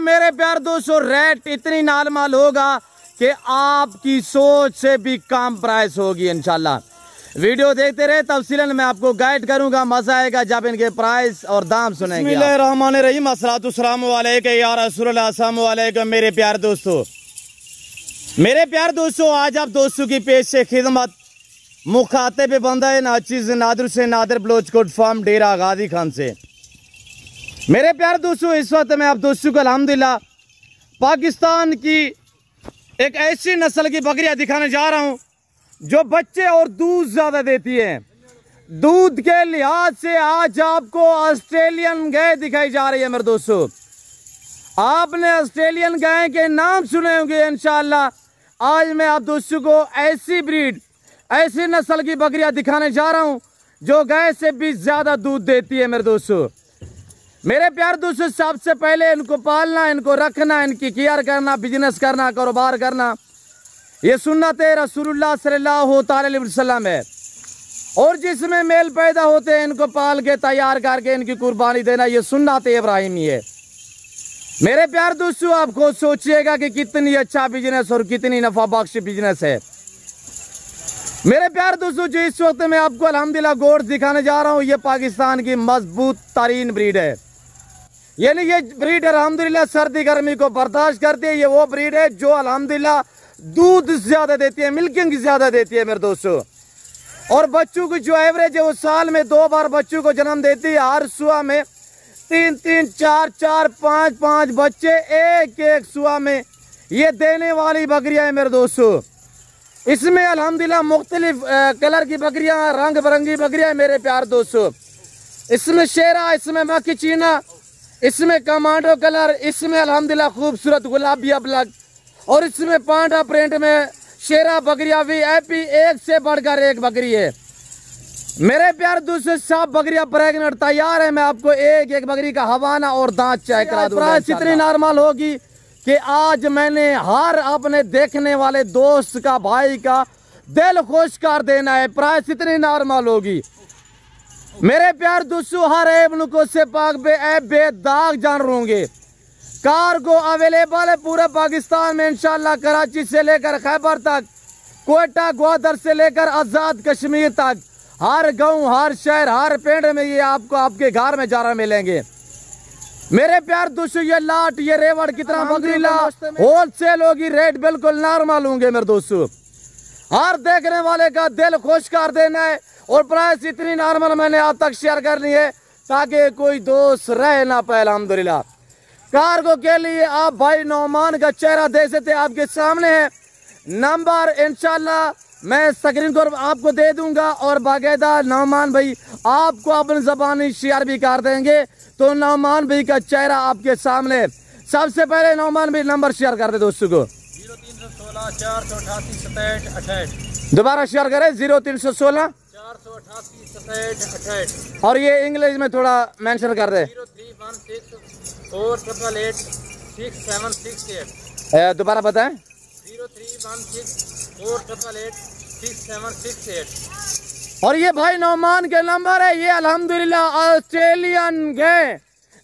मेरे प्यार दोस्तों रेट इतनी नॉर्मल होगा कि आपकी सोच से भी कम प्राइस होगी इंशाल्लाह। वीडियो देखते रहे, तफसीलन मैं आपको गाइड करूंगा, मजा आएगा जब इनके प्राइस और दाम सुनेंगे। बिस्मिल्लाहिर्रहमानिर्रहीम, अस्सलातुस्सलामु अलैका या रसूलल्लाह, अस्सलामु अलैकुम मेरे प्यार दोस्तों। मेरे प्यार दोस्तों, आज आप दोस्तों की पेश से खिदमत मुखातिब बंदा है नाचीज नादर से नादर बलोचकोट फार्म डेरा गाजी खान से। मेरे प्यार दोस्तों, इस वक्त मैं आप दोस्तों को अल्हम्दुलिल्लाह पाकिस्तान की एक ऐसी नस्ल की बकरियां दिखाने जा रहा हूं जो बच्चे और दूध ज्यादा देती है। दूध के लिहाज से आज आपको ऑस्ट्रेलियन गाय दिखाई जा रही है। मेरे दोस्तों, आपने ऑस्ट्रेलियन गाय के नाम सुने होंगे इंशाअल्लाह। आज मैं आप दोस्तों को ऐसी ब्रीड, ऐसी नस्ल की बकरियां दिखाने जा रहा हूं जो गाय से भी ज्यादा दूध देती है। मेरे दोस्तों, मेरे प्यार दोस्तों, सबसे पहले इनको पालना, इनको रखना, इनकी केयर करना, बिजनेस करना, कारोबार करना, ये सुन्नत रसूलुल्लाह सल्लल्लाहु अलैहि वसल्लम है। और जिसमें मेल पैदा होते हैं इनको पाल के तैयार करके इनकी कुर्बानी देना, ये सुन्नत इब्राहिमी है। मेरे प्यार दोस्तों, आप खुद सोचिएगा कि कितनी अच्छा बिजनेस और कितनी नफा बख्श बिजनेस है। मेरे प्यार दोस्तों, जो इस वक्त मैं आपको अल्हम्दुलिल्लाह गोश्त दिखाने जा रहा हूँ, ये पाकिस्तान की मजबूत तरीन ब्रीड है। यानी ये ब्रीड अल्हम्दुलिल्लाह सर्दी गर्मी को बर्दाश्त करती है। ये वो ब्रीड है जो अल्हम्दुलिल्लाह दूध ज्यादा देती है, मिल्किंग ज्यादा देती है मेरे दोस्तों। और बच्चों की जो एवरेज है वो साल में 2 बार बच्चों को जन्म देती है। हर सुआ में 3-3, 4-4, 5-5 बच्चे एक सुआ में ये देने वाली बकरियां है मेरे दोस्तों। इसमें अल्हम्दुलिल्लाह मुख्तलिफ कलर की बकरियां, रंग बिरंगी बकरियां है मेरे प्यार दोस्तों। इसमें शेरा, इसमें मक्खी चीना, इसमें कमांडो कलर, इसमें अल्हम्दुलिल्लाह खूबसूरत गुलाबी अबलग, और इसमें पांडा प्रिंट में शेरा बकरियां भी एपी, एक से बढ़कर एक बकरी है। मेरे प्यार दोस्तों, सब बकरियां प्रेग्नेंट तैयार है। मैं आपको एक एक बकरी का हवाना और दांत चेक करा दूंगा। प्राइस इतनी नॉर्मल होगी कि आज मैंने हर अपने देखने वाले दोस्त का, भाई का दिल खुश कर देना है। प्राइस इतनी नॉर्मल होगी मेरे प्यार दोस्तों। हर ऐब नुको से पाक बे ऐब बेदाग जान होंगे। कार्गो अवेलेबल है पूरे पाकिस्तान में इंशाल्लाह। कराची से लेकर खैबर तक, कोयटा ग्वादर से लेकर आजाद कश्मीर तक, हर गांव, हर शहर, हर पेड़ में ये आपको आपके घर में जारा मिलेंगे। मेरे प्यार दोस्तों, ये लाट, ये रेवड़ कितना बकरीला होलसेल होगी, रेट बिल्कुल नॉर्मल होंगे मेरे दोस्तों। हर देखने वाले का दिल खुश कर देना है। और प्राइस इतनी नॉर्मल मैंने आप तक शेयर करनी है ताकि कोई दोस्त रह ना पाए। अल्हम्दुलिल्लाह कार्गो के लिए आप भाई नौमान का चेहरा देख सकते हैं, आपके सामने है। नंबर इंशाल्लाह मैं स्क्रीन पर आपको दे दूंगा और बाकायदा नौमान भाई आपको अपनी ज़बानी शेयर भी कर देंगे। तो नौमान भाई का चेहरा आपके सामने। सबसे पहले नौमान भाई नंबर शेयर कर दे दोस्तों को। 0316 488 67 68। दोबारा शेयर करें, 0316 488 67 68। और ये इंग्लिश में थोड़ा मेंशन कर दे। 0316 488 6768। दोबारा बताएं। 0316 488 6768। और ये भाई नौमान के नंबर है। ये अल्हम्दुलिल्लाह ऑस्ट्रेलियन गए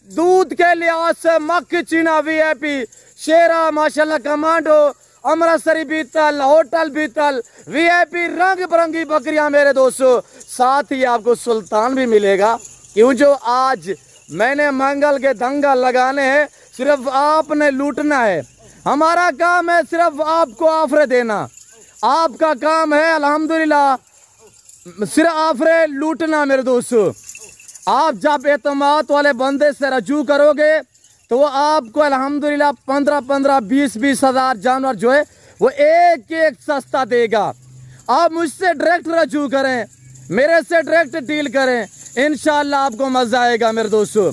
दूध के लिहाज से मक्खी चीना वीआईपी, शेरा माशाल्लाह, कमांडो, अमृतसरी बीतल, होटल बीतल, वीआईपी रंग बिरंगी बकरियां मेरे दोस्तों। साथ ही आपको सुल्तान भी मिलेगा, क्यों जो आज मैंने मंगल के दंगल लगाने हैं। सिर्फ आपने लूटना है। हमारा काम है सिर्फ आपको ऑफर देना। आपका काम है अल्हम्दुलिल्लाह सिर्फ ऑफर लूटना मेरे दोस्तों। आप जब एतमाद वाले बंदे से रजू करोगे तो वो आपको अल्हम्दुलिल्लाह 15-15, 20-20 हज़ार जानवर जो है वो एक एक सस्ता देगा। आप मुझसे डायरेक्ट रजू करें, मेरे से डायरेक्ट डील करें, इंशाल्लाह आपको मजा आएगा मेरे दोस्तों।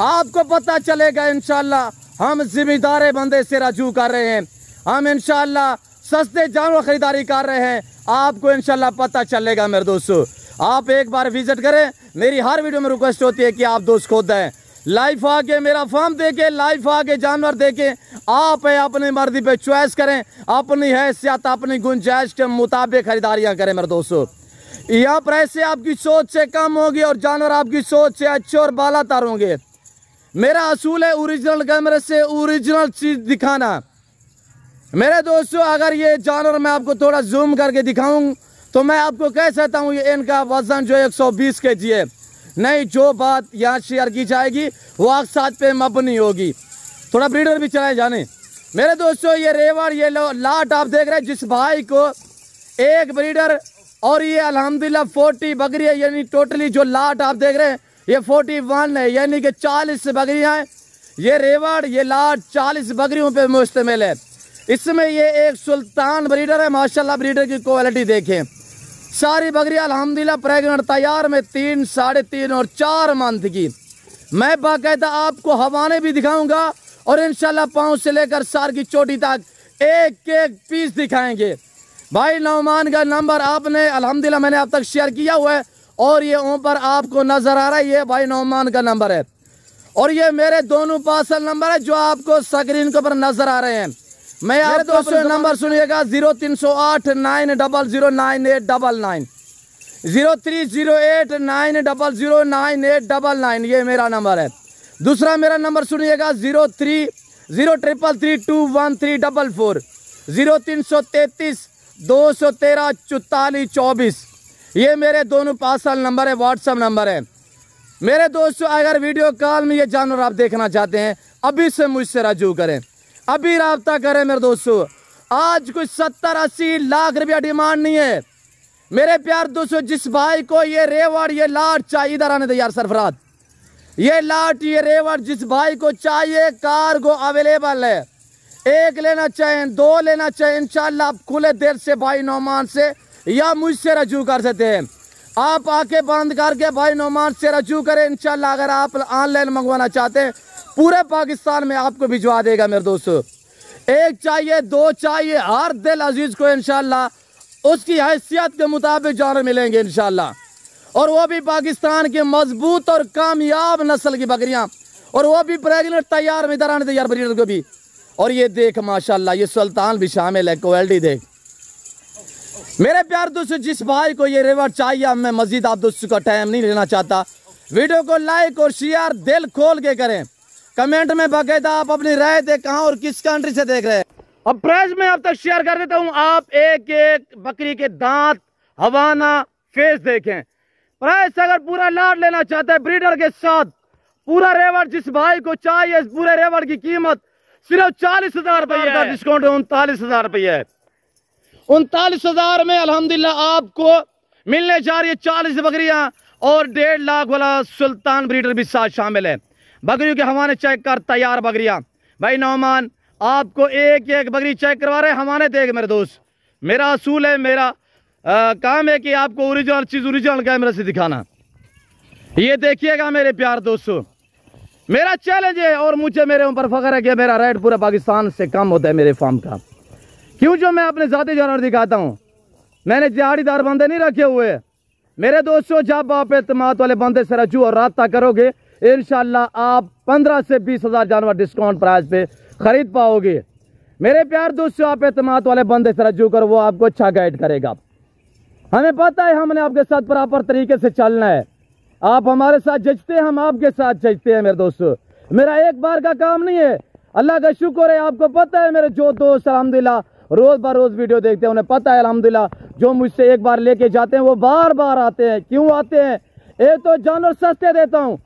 आपको पता चलेगा इंशाल्लाह हम जिम्मेदार बंदे से रजू कर रहे हैं, हम इंशाल्लाह सस्ते जानवर खरीदारी कर रहे हैं। आपको इंशाल्लाह पता चलेगा मेरे दोस्तों। आप एक बार विजिट करें। मेरी हर वीडियो में रिक्वेस्ट होती है कि आप दोस्त खुद हैं, लाइव आके मेरा फार्म देखे, लाइव आके जानवर देखे। आप अपनी मर्जी पे चॉइस करें, अपनी हैसियत, अपनी गुंजाइश के मुताबिक खरीदारियां करें मेरे दोस्तों। यहाँ पर ऐसे आपकी सोच से कम होगी और जानवर आपकी सोच से अच्छे और बालातर होंगे। मेरा असूल है ओरिजिनल कैमरे से ओरिजिनल चीज दिखाना। मेरे दोस्तों अगर ये जानवर मैं आपको थोड़ा जूम करके दिखाऊं तो मैं आपको कह सकता हूँ ये इनका वजन जो 120 kg है। नहीं, जो बात यहाँ शेयर की जाएगी वो अक्सात पे मबनी होगी। थोड़ा ब्रीडर भी चलाए जाने। मेरे दोस्तों ये रेवड़ ये लाट आप देख रहे हैं, जिस भाई को एक ब्रीडर और ये अल्हम्दुलिल्लाह 40 बकरी है, यानी टोटली जो लाट आप देख रहे हैं ये 41 है, यानी कि 40 बकरियां हैं। ये रेवड़ ये लाट 40 बकरियों पे मुश्तमिल है। इसमें ये एक सुल्तान ब्रीडर है। माशाल्लाह ब्रीडर की क्वालिटी देखें। सारी बकरियां अल्हम्दुलिल्लाह प्रेग्नेंट तैयार में 3, 3.5 और 4 मंथ की। मैं बाकायदा आपको हवाने भी दिखाऊंगा और इंशाल्लाह पाँव से लेकर सार की चोटी तक एक एक पीस दिखाएंगे। भाई नौमान का नंबर आपने अल्हम्दुलिल्लाह मैंने अब तक शेयर किया हुआ है और ये ऊपर आपको नजर आ रहा है, ये भाई नौमान का नंबर है। और ये मेरे दोनों पार्सल नंबर है जो आपको स्क्रीन के ऊपर नजर आ रहे हैं। मैं आप दोस्तों नंबर सुनिएगा 0308 9009899, 0308 9009899, ये मेरा नंबर है। दूसरा मेरा नंबर सुनिएगा 0333321344, 0333 213 44 24, ये मेरे दोनों पार्सल नंबर है, व्हाट्सएप नंबर है। मेरे दोस्तों अगर वीडियो कॉल में ये जानवर आप देखना चाहते हैं अभी से मुझसे रजू करें, अभी राब्ता करें मेरे दोस्तों। आज कुछ 70-80 लाख रुपया डिमांड नहीं है मेरे प्यार दोस्तों। जिस भाई को ये रेवड़ ये लाट चाहिए, इधर आने दे यार सरफराज, ये लाट ये रेवड़ जिस भाई को चाहिए कार्गो अवेलेबल है। एक लेना चाहें 2 लेना चाहें इंशाल्लाह आप खुले दिल से भाई नौमान से या मुझसे रजू कर सकते हैं। आप आके बंद करके भाई नौमान से रजू करें इंशाल्लाह। अगर आप ऑनलाइन मंगवाना चाहते हैं पूरे पाकिस्तान में आपको भिजवा देगा मेरे दोस्तों। 1 चाहिए 2 चाहिए, हर दिल अजीज को इंशाल्लाह उसकी हैसियत के मुताबिक जानवर मिलेंगे इंशाल्लाह। और वो भी पाकिस्तान की मजबूत और कामयाब नस्ल की बकरियां, और वो भी प्रेग्नेंट तैयार में इधर आने तैयार ब्रीडर को भी। और ये देख माशाल्लाह ये सुल्तान भी शामिल है, क्वालिटी देख मेरे प्यार दोस्तों। जिस भाई को ये रेवड़ चाहिए, मैं मजीद आप दोस्तों का टाइम नहीं लेना चाहता, वीडियो को लाइक और शेयर दिल खोल के करें। कमेंट में बाकायदा आप अपनी राय दें कहां और किस कंट्री से देख रहे हैं। अब प्राइस में अब तक शेयर कर देता हूं, आप एक एक बकरी के दांत हवाना फेस देखें। प्राइस अगर पूरा लाट लेना चाहता है ब्रीडर के साथ पूरा रेवड़ जिस भाई को चाहिए, इस पूरे रेवड़ की कीमत सिर्फ 40,000 रुपये का डिस्काउंट है, 39,000 रुपये है। 39,000 में अल्हम्दुलिल्लाह आपको मिलने जा रही है 40 बकरियां और 1.5 लाख वाला सुल्तान ब्रीडर भी साथ शामिल है। बकरियों के हवाने चेक कर तैयार बकरियां भाई नौमान आपको एक एक बकरी चेक करवा रहे हैं, हवाने देख मेरे दोस्त। मेरा असूल है, मेरा काम है कि आपको ओरिजिनल चीज ओरिजिनल कैमरे से दिखाना। ये देखिएगा मेरे प्यार दोस्तों, मेरा चैलेंज है और मुझे मेरे ऊपर फख्र है कि मेरा रेट पूरे पाकिस्तान से कम होता है मेरे फार्म का। क्यों? जो मैं अपने जाती जानवर दिखाता हूँ, मैंने दिहाड़ीदार बंदे नहीं रखे हुए मेरे दोस्तों। जब आप एतमाद वाले बंदे से रजू और राब्ता करोगे इंशाल्लाह आप 15 से 20,000 जानवर डिस्काउंट प्राइस पे खरीद पाओगे मेरे प्यार दोस्तों। आप एतमाद वाले बंदे से रजू करो, वो आपको अच्छा गाइड करेगा। हमें पता है हमने आपके साथ प्रॉपर तरीके से चलना है। आप हमारे साथ जचते हैं, हम आपके साथ जचते हैं मेरे दोस्तों। मेरा एक बार का काम नहीं है, अल्लाह का शुक्र है। आपको पता है मेरे जो दोस्त अल्हम्दुलिल्लाह रोज ब रोज वीडियो देखते हैं, उन्हें पता है अल्हम्दुलिल्लाह जो मुझसे एक बार लेके जाते हैं वो बार बार आते हैं। क्यों आते हैं? एक तो जानवर सस्ते देता हूँ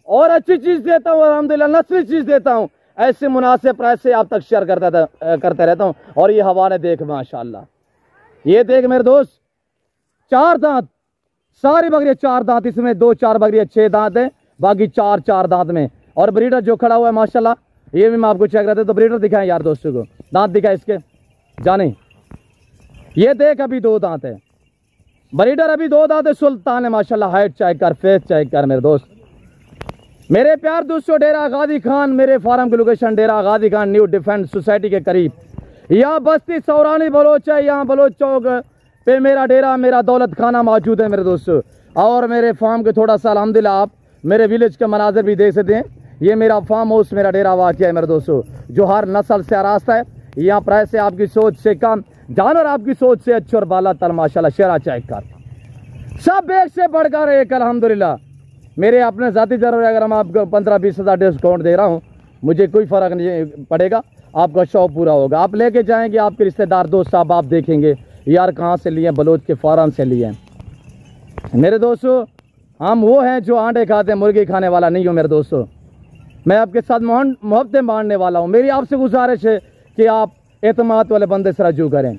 और अच्छी चीज देता हूँ, अल्हम्दुलिल्लाह नस्ली चीज देता हूँ। ऐसे मुनासिब प्राइस से आप तक शेयर करते रहता हूँ। और ये हवाने देख माशाल्लाह, ये देख मेरे दोस्त 4 दांत, सारी बकरियां 4 दांत, इसमें 2-4 बकरियां 6 दांत है, बाकी 4 दांत में। और ब्रीडर जो खड़ा हुआ है माशाल्लाह, ये भी मैं आपको चेक करते तो ब्रीडर दिखाएं यार दोस्तों को, दांत दिखाए इसके जाने। ये देख अभी 2 दांत है, ब्रीडर अभी 2 दांत है, सुल्तान है माशाल्लाह। हाइट चेक कर, फेस चेक कर मेरे दोस्त। मेरे प्यार दोस्तों डेरा गाजी खान, मेरे फार्म की लोकेशन डेरा Ghazi Khan new defence society के करीब, यहाँ बस्ती सौरानी बलोच है, यहाँ बलोच चौक पे मेरा डेरा, मेरा दौलत खाना मौजूद है मेरे दोस्तों। और मेरे फार्म के थोड़ा सा अल्हम्दुलिल्लाह आप मेरे विलेज के मनाजिर भी देख सकते हैं। ये मेरा फार्म हाउस, मेरा डेरा वाक़ है मेरे दोस्तों, जो हर नस्ल से आरास्ता है। यहाँ प्राइस से आपकी सोच से कम, जानवर आपकी सोच से अच्छे और बाला तर माशाल्लाह। शेरा चेक कर, सब एक से बढ़कर एक अल्हम्दुलिल्लाह। मेरे अपने ज़ाती जानवर अगर हम आपको 15-20 हज़ार डिस्काउंट दे रहा हूँ, मुझे कोई फ़र्क नहीं पड़ेगा, आपका शौक पूरा होगा। आप लेके जाएंगे, आपके रिश्तेदार दोस्त साहब आप देखेंगे यार कहाँ से लिए, बलोच के फार्म से लिए। मेरे दोस्तों, हम वो हैं जो आंडे खाते हैं, मुर्गी खाने वाला नहीं हूँ। मेरे दोस्तों, मैं आपके साथ मोहब्बतें बांटने वाला हूँ। मेरी आपसे गुजारिश है कि आप एतमाद वाले बंदे से रजू करें।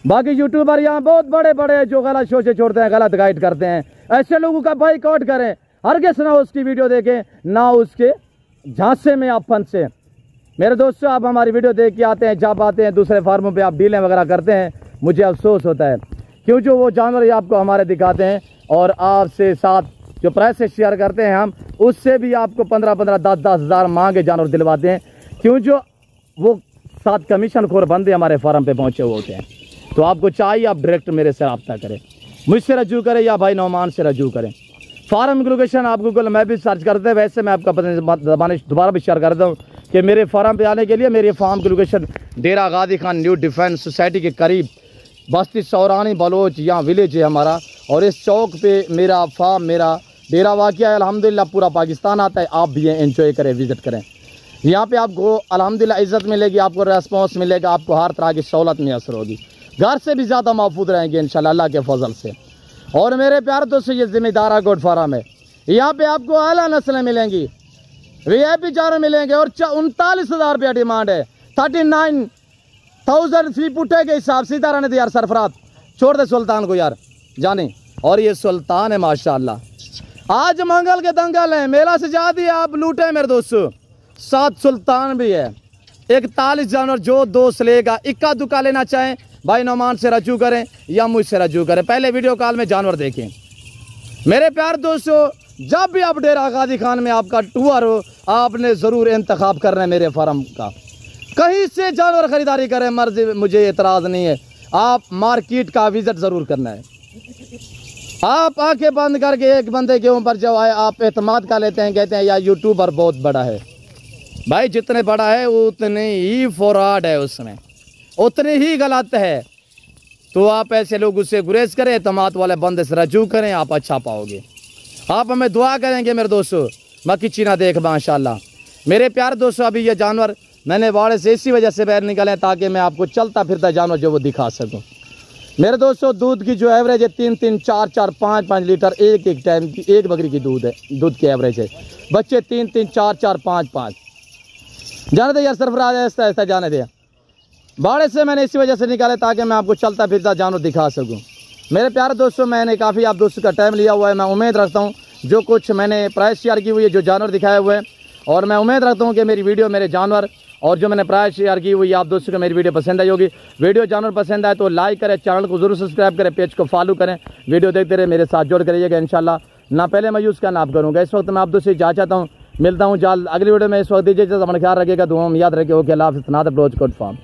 बाकी यूट्यूबर यहाँ बहुत बड़े बड़े हैं जो गलत सोचे छोड़ते हैं, गलत गाइड करते हैं, ऐसे लोगों का बाइकआउट करें। हरगिज़ ना उसकी वीडियो देखें, ना उसके झांसे में आप फंसे। मेरे दोस्तों, आप हमारी वीडियो देख के आते हैं, जब आते हैं दूसरे फार्मों पे आप डीलें वगैरह करते हैं, मुझे अफसोस होता है, क्यों जो वो जानवर आपको हमारे दिखाते हैं और आपसे साथ जो प्राइस शेयर करते हैं हम, उससे भी आपको 15-15, 10-10 हज़ार मांगे जानवर दिलवाते हैं, क्यों जो वो साथ कमीशन खोर बंदे हमारे फार्म पे पहुँचे हुए होते हैं। तो आपको चाहिए आप डायरेक्ट मेरे से रब्ता करें, मुझसे रजू करें या भाई नौमान से रजू करें। फार्म की लोकेशन आप गूगल मैप भी सर्च करते हैं, वैसे मैं आपका दोबारा भी शेयर करता हूँ कि मेरे फार्म पे आने के लिए मेरे फार्म की लोकेशन डेरा Ghazi Khan new defence society के करीब बस्ती सौरानी बलोच यहाँ विलेज है हमारा, और इस चौक पे मेरा फार्म, मेरा डेरा वाक़या है। अल्हम्दुलिल्लाह पूरा पाकिस्तान आता है, आप भी एंजॉय करें, विज़िट करें। यहाँ पे आपको अल्हम्दुलिल्लाह इज़्ज़त मिलेगी, आपको रेस्पॉन्स मिलेगा, आपको हर तरह की सहूलत मैसर होगी, घर से भी ज़्यादा महफूज रहेंगे इंशाल्लाह अल्लाह के फजल से। और मेरे प्यार दोस्तों, ये ज़िम्मेदारा गोट फार्म है, यहाँ पे आपको आला नस्लें मिलेंगी, VIP जानवर मिलेंगे, और 39,000 रुपया डिमांड है। 39,000 फी पुट्टे के हिसाब से सीधा रहने दे यार सरफराज, छोड़ दे सुल्तान को यार जाने। और ये सुल्तान है माशाल्लाह, आज मंगल के दंगल है, मेला से ज़्यादा है, आप लूटे मेरे दोस्तों। 7 सुल्तान भी है, 41 जानवर जो दोस्त लेगा, इक्का दुक्का लेना चाहें भाई नौमान से रजू करें या मुझसे रजू करें, पहले वीडियो कॉल में जानवर देखें। मेरे प्यार दोस्तों, जब भी आप डेरा गाजी खान में आपका टूर हो, आपने ज़रूर इंतखाब करना है मेरे फार्म का, कहीं से जानवर ख़रीदारी करें, मर्जी, मुझे एतराज़ नहीं है, आप मार्केट का विज़िट ज़रूर करना है। आप आंखें बंद करके एक बंदे के ऊपर जो आए आप एतमाद का लेते हैं, कहते हैं यार यूट्यूबर बहुत बड़ा है। भाई जितने बड़ा है उतने ही फ्रॉड है, उसमें उतने ही गलत है। तो आप ऐसे लोग उससे गुरेज करें, एतमाद वाले बंदे से रजू करें, आप अच्छा पाओगे। आप हमें दुआ करेंगे मेरे दोस्तों, मक्की चीना देख माशाल्लाह। मेरे प्यारे दोस्तों, अभी ये जानवर मैंने वाड़े से इसी वजह से बाहर निकाले ताकि मैं आपको चलता फिरता जानवर जो वो दिखा सकूं। मेरे दोस्तों, दूध की जो एवरेज है 3-3, 4-4, 5-5 लीटर एक टाइम की, एक बकरी की दूध है, दूध की एवरेज है। बच्चे 3-3, 4-4, 5-5 जाने दे यार सरफराज, ऐसा ऐसा जाने दे। बाड़े से मैंने इसी वजह से निकाले ताकि मैं आपको चलता फिरता जानवर दिखा सकूं। मेरे प्यारे दोस्तों, मैंने काफ़ी आप दोस्तों का टाइम लिया हुआ है, मैं उम्मीद रखता हूं जो कुछ मैंने प्राइस शेयर की हुई है, जो जानवर दिखाए हुए हैं, और मैं उम्मीद रखता हूं कि मेरी वीडियो, मेरे जानवर और जो मैंने प्राइस शेयर की हुई आप दोस्तों को मेरी वीडियो पसंद आई होगी। वीडियो जानवर पसंद आए तो लाइक करें, चैनल को जरूर सब्सक्राइब करें, पेज को फॉलो करें, वीडियो देखते रहे, मेरे साथ जोड़ करिएगा इंशाल्लाह। ना पहले मैं यूज़ करना आप करूँगा। इस वक्त मैं आप दोस्तों जा चाहता हूँ, मिलता हूँ जल्द अगली वीडियो में। इस वक्त दीजिए अपना ख्याल रखिएगा, दुआ में याद रखिए। ओके, अल्लाह हाफ़िज़। नादर ब्रोच कोट फार्म।